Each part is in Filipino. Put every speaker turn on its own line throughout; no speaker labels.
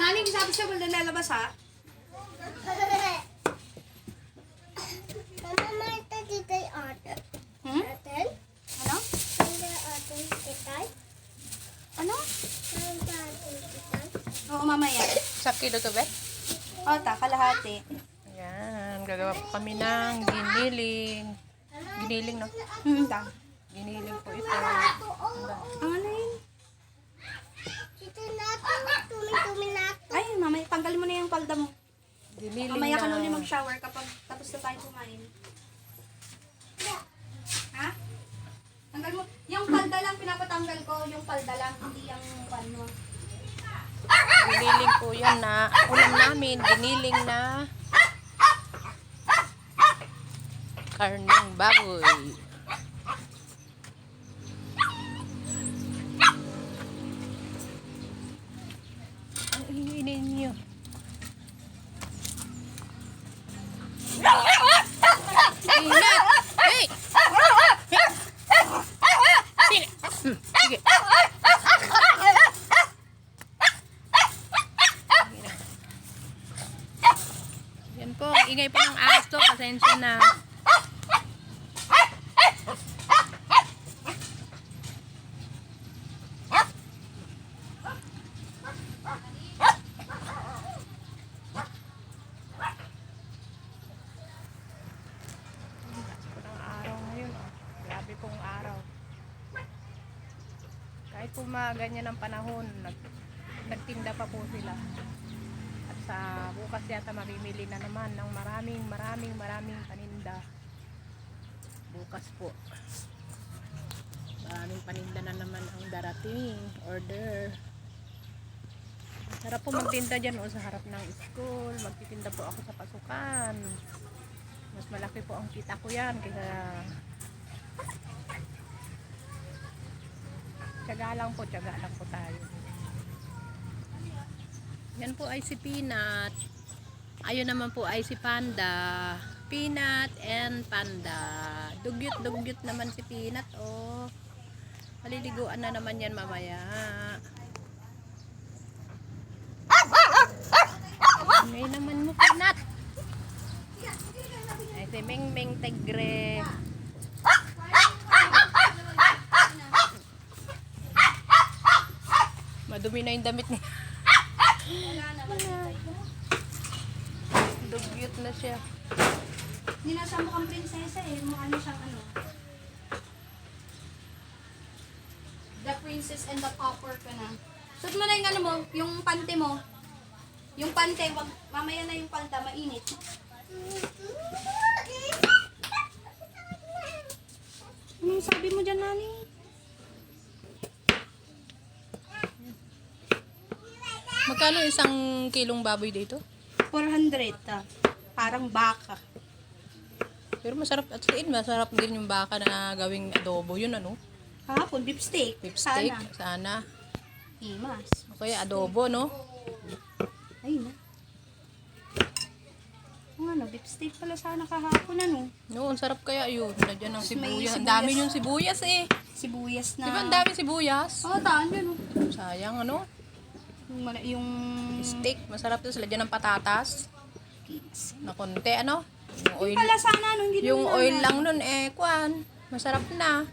Nani, sabi siya wala lalabas ha?
Mama, Marta, dito yung ate.
Hmm?
Ate?
Ano?
Dito yung ate kita.
Ano?
Marta, ate kita.
Oo, mamaya.
Sa kilo to, be?
O, ta, kalahati.
Yan, gagawa po kami ng giniling. Giniling, no?
Ta.
Giniling po ito.
Ang ano yun?
Dito natin. Tumi-tumi natin.
Ay, mamaya, tanggalin mo na yung palda mo.
Giniling
Mamaya ka na ulit
na.
mag-shower kapag tapos na tayo kumain. Ha? Tanggal mo. Yung palda lang, pinapatanggal ko. Yung palda lang, hindi yung ano.
Giniling po yan na ulam namin. Giniling na karneng baboy. Ang ingay niyo. Ingat! Hey! Sige. Sige. Yan po, ang ingay po ng ahas to. Pasensya na. Ang araw ngayon, oh. Grabe pong araw. Kahit po ganyan ang panahon, nagtinda pa po sila. At sa bukas yata mamimili na naman ng maraming paninda. Bukas po. Maraming paninda na naman ang darating. Order. Sarap po magtinda dyan o sa harap ng school. Magtitinda po ako sa pasukan. Mas malaki po ang kita ko yan. Kaya tiyaga lang po tayo. Yan po ay si Peanut. Ayun naman po ay si Panda. Peanut and Panda. Dugyot naman si Peanut. Oh. Maliliguan na naman yan mamaya. Ngayon naman mo, Peanut. Ay, si Ming Tigre. Madumi na yung damit niya.
Wala naman.
Dugyot na siya.
Hindi na siya mukhang prinsesa eh. Mukha na siyang ano. The princess and the pauper ka na. Suot mo na yung ano mo, yung pante mo. Yung pante, wag, mamaya na yung palda, mainit. Ano yung sabi mo dyan, Nani?
Magkano isang kilong baboy dito?
400 ta. Parang baka.
Pero masarap at siin, masarap din yung baka na gawing adobo. Yun ano?
Kahapon, beef steak.
Beef steak,
Sana.
sana.
Himas.
O kaya adobo, no?
Ayun na. Ang ano, beef steak pala sana kahapon ano.
No, ang sarap kaya yun. Nandiyan ang
May
sibuyas. Ang
sibuyas.
dami yung sibuyas eh.
Sibuyas na.
Di ba ang dami sibuyas?
Oo, taan yun. Oh.
Sayang ano?
Yung
Steak, masarap to. Lagyan ng patatas. Na konti, ano? Yung oil,
pala sana, no, hindi
yung
nila
oil
naalala.
lang nun eh, kwan. Masarap na.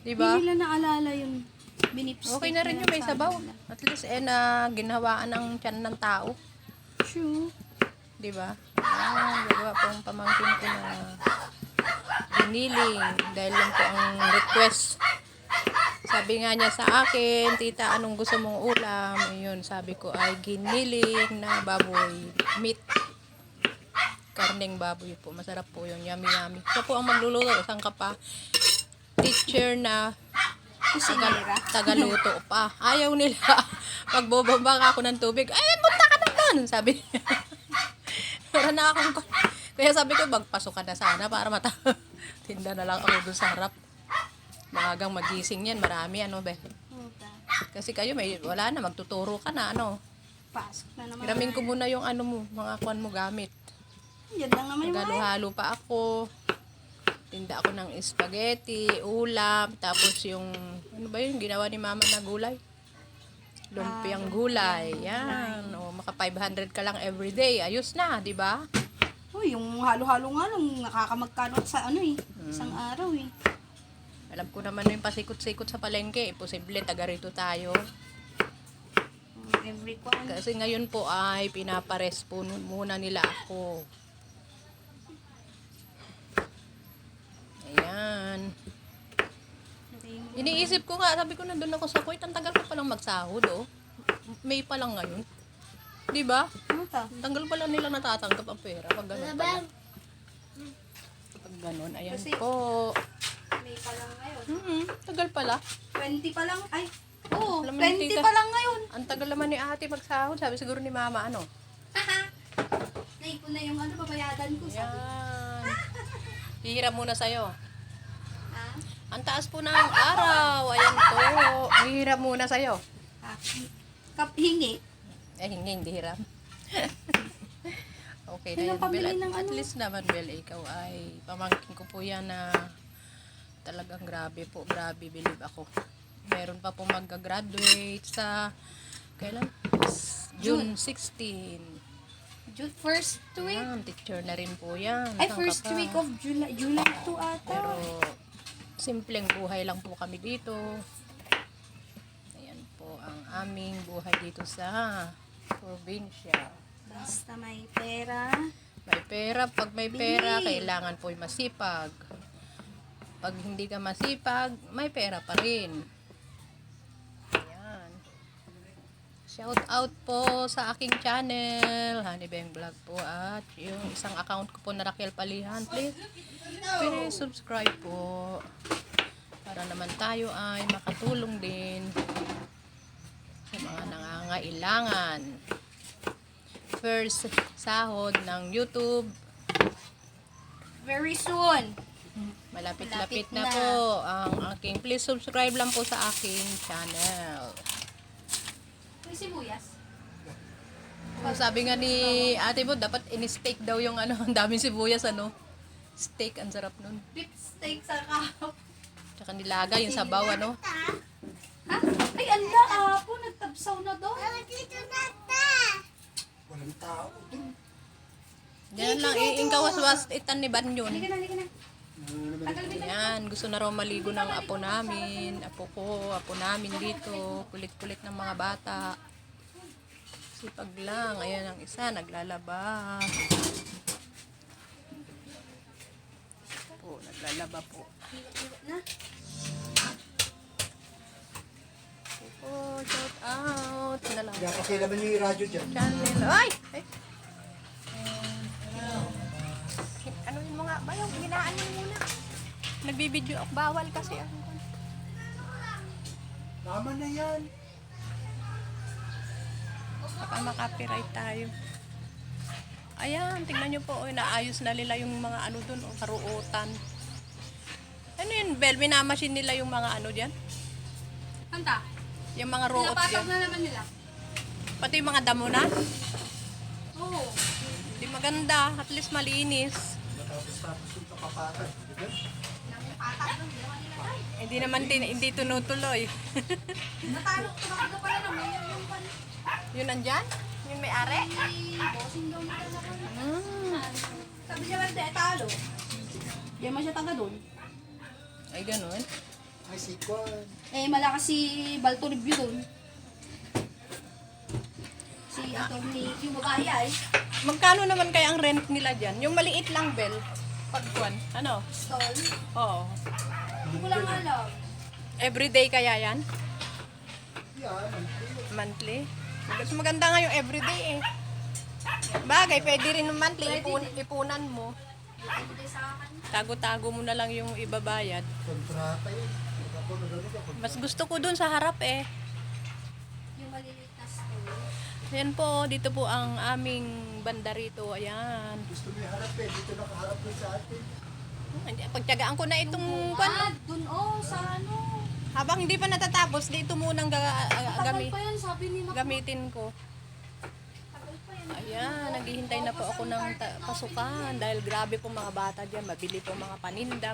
Di ba?
Hindi nila naalala yung binipstick.
Okay na rin yung may sabaw. At least na ginhawaan ang tiyan ng tao.
Sure.
Di ba? Gagawa po ang pamangkin ko na giniling. Dahil lang po ang request. Sabi nga niya sa akin, tita, anong gusto mong ulam? Ayun, sabi ko ay giniling na baboy. Meat. Karneng baboy po. Masarap po yun. Yummy. Siya po ang magluluto. Isang ka pa. Teacher na
Kusinera.
tagaluto pa. Ayaw nila. Pagbobomba ako ng tubig, ay, punta ka na doon. Sabi niya. Wala na akong... Kaya sabi ko, magpasok ka na sana para tinda na lang ako doon sa harap. Maagang magising yan. Marami, ano, be. Kasi kayo, wala na. Magtuturo ka na, ano.
Pasok na naman.
Hiramin ko muna yung ano mo, mga kuwan mo gamit.
Yan lang naman yung mga.
Nagalo-halo pa ako. Tinda ako ng spaghetti, ulam, tapos yung, ano ba yun, ginawa ni mama na gulay? Lumpiang gulay. Yan. O, maka 500 ka lang everyday. Ayos na, di ba?
Uy, yung halo-halo nga lang, nakakamagkano sa ano eh. Isang araw eh.
Alam ko naman yung pasikot-sikot sa palengke. Posible, taga rito tayo.
Every kwan.
Kasi ngayon po ay pinapares po muna nila ako. Ayan. Iniisip ko nga, sabi ko nandun ako sa Kuwait, ang tagal ko palang magsahod, oh. May pa lang ngayon. Di ba?
Ano ta?
Ang tagal pala nila natatanggap ang pera pag ganun pala. Pag ganun, ayan
Kasi-
po.
May pa lang ngayon.
Tagal pala.
20 pa lang. Ay, oo,
Alam mo,
20
tita.
pa lang ngayon.
Ang tagal naman ni ate magsahod. Sabi siguro ni mama, ano?
Naipon na yung ano, babayadan ko. Sabi.
Yan. Hihiram muna sa'yo.
Ah,
Ang taas po ng araw. Ayan po. Hihiram muna sa'yo.
ah, hingi.
Hindi hiram. Okay na
Yun
yan,
ang pambili
Bel.
ng
At
ano.
least naman, Bel, ikaw ay pamangkin ko po yan na talagang grabe po. Grabe, believe ako. Meron pa po mag-graduate sa kailan? June 16.
First week.
Yan, teacher na rin po yan.
Ay,
Saan ka
first
pa?
week of July. July 2 ata.
Pero, simpleng buhay lang po kami dito. Ayan po ang aming buhay dito sa probinsya.
Basta may pera.
May pera, pag may pera,
Bili.
kailangan po masipag. Pag hindi ka masipag, may pera pa rin. Ayan. Shout out po sa aking channel, Honey Beng Vlog po, at yung isang account ko po na Raquel Palihan. Please subscribe po para naman tayo ay makatulong din sa mga nangangailangan. First sahod ng YouTube.
Very soon.
Malapit-lapit
Malapit
na
na.
po ang aking. Please subscribe lang po sa aking channel.
May sibuyas.
Oh, sabi nga ni ate mo, dapat in-steak daw yung ano, ang daming sibuyas, ano. Steak, ang sarap nun.
Beef steak sa kahap.
Tsaka nilaga, yung sabaw, ano.
Ha? Ay, anda apo. Nagtabsaw na doon.
Dito na ta.
Walang tao dun.
Yan lang, iingkawas-was itan ni Banyon.
Halika na, halika na. Tagal din na.
Yan, gusto na raw maligo ng apo namin. Apo ko, apo namin dito. Kulit-kulit ng mga bata. Sipag lang. Ayan ang isa, naglalaba. Po, naglalaba po.
Na.
Oh, shout out. Nalaga.
Kaya pakialaman niyo yung radyo dyan.
Channel. Ay! Ay! Ano yung mga bayong ginaan mo muna. Nagbibideo ako. Bawal kasi ako.
Tama na yan.
Baka makapiright tayo. Ayan, tingnan nyo po. Oh, naayos na nila yung mga ano dun. Oh, karuotan. Ano yun, Bel? Minamasin nila yung mga ano dyan?
Anta.
Yung mga root
Pinapatag
dyan.
na naman nila.
Pati yung mga damunan.
Oo.
Di maganda. At least malinis.
Matapos-tapos yung kapapatan. Di ba?
Patag doon. Ginawa nila tayo.
Hindi naman hindi tunutuloy.
Natalo ko na pala na may yung pan.
Yun nandyan? Yung may-ari?
Bossing daw nila na pan. Sabi niya ba talo? Diyan man siya taga doon.
Ay, ganun.
Ay, sikwan.
Eh, malakas si Baltoribio doon. Si attorney, yung babae ay,
Magkano naman kaya ang rent nila dyan? Yung maliit lang, Bel. Pagkuan. Ano?
stall.
Oo.
Hindi ko lang alam.
Everyday kaya yan?
Yan.
Monthly? Mas maganda nga yung everyday eh. Bagay, pwede rin yung monthly. Ipunan mo.
Dito sa akin.
Tago-tago mo na lang yung ibabayad.
Kontrata yun. Pag ako nagano ka,
Mas gusto ko dun sa harap eh.
Yung maliliit na stall.
Ayan po, dito po ang aming banda rito. Ayan.
gusto mo yung harap eh. Dito nakaharap doon sa atin.
Hindi, pagtyagaan ko na itong kwan.
Dun sa ano.
Habang hindi pa natatapos, dito munang
Tagal pa yan, sabi ni Mac.
gamitin ko.
Tagal pa yan.
Ayan, naghihintay na po ako ng pasukan dahil grabe po mga bata dyan, mabili po mga paninda,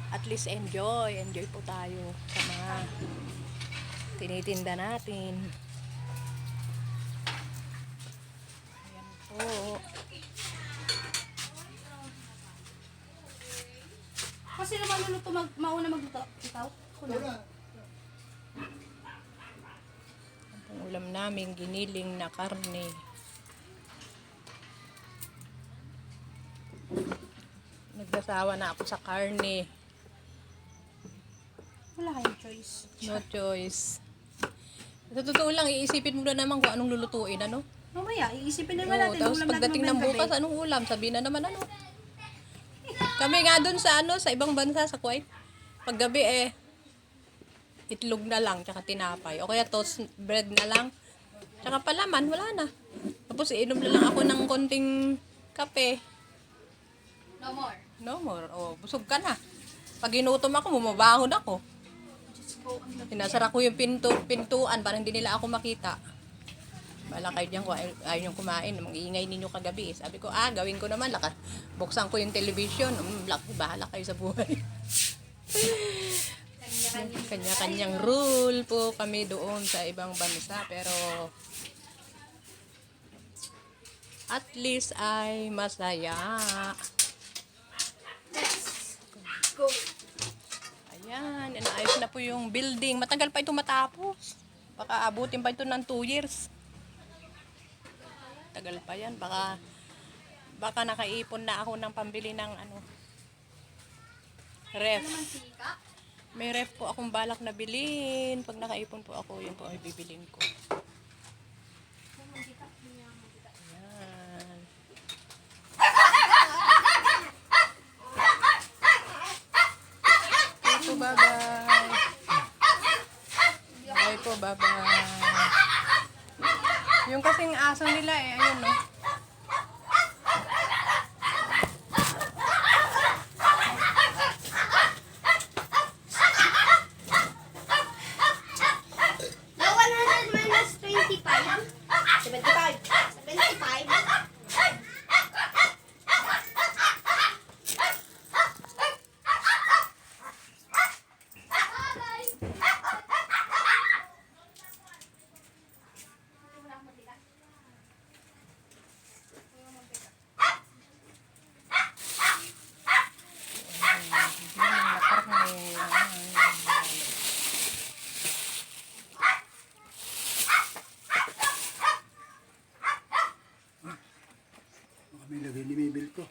at least enjoy po tayo sa mga tinitinda natin. Ayan po.
Kasi naman luluto mauna magluto. Ikaw? Ako na.
Wala.
Ang ulam namin, giniling na karne. Nagsasawa na ako sa karne.
Wala kayong choice.
No choice. Sa totoo lang, iisipin mo na naman kung anong lulutuin, ano?
Mamaya, iisipin naman
Oo,
natin.
tapos
ulam
pagdating
natin
ng
mamayang
bukas,
gabi.
anong ulam? Sabihin na naman ano. Kami nga dun sa sa ibang bansa, sa Kuwait, paggabi itlog na lang, tsaka tinapay. O kaya toast bread na lang. Tsaka palaman, wala na. Tapos iinom na lang ako ng konting kape.
No more.
No more. O, busog ka na. Pag inutom ako, bumabahon ako.
Just go on the
Sinasara ko yung pintuan para hindi nila ako makita. Bala kayo dyan, ayaw niyong kumain, mag-iingay ninyo kagabi. Sabi ko, gawin ko naman, buksan ko yung television. Bahala kayo sa buhay. Kanya-kanyang rule po kami doon sa ibang bansa. Pero, at least ay masaya.
go.
Ayan, inaayos na po yung building. Matagal pa ito matapos. Baka abutin pa ito ng 2 years. Tagal pa yan. Baka nakaipon na ako ng pambili ng ref.
Mantika.
May ref po akong balak na bilhin. Pag nakaipon po ako, yun po ay bibilin ko. Ayan. Okay po, bye-bye. Bye po, bye-bye. Yung kasing aso nila ayun no.
Now 100 minus 25. 75. 75.
Baka may lagay ni Mabel ko.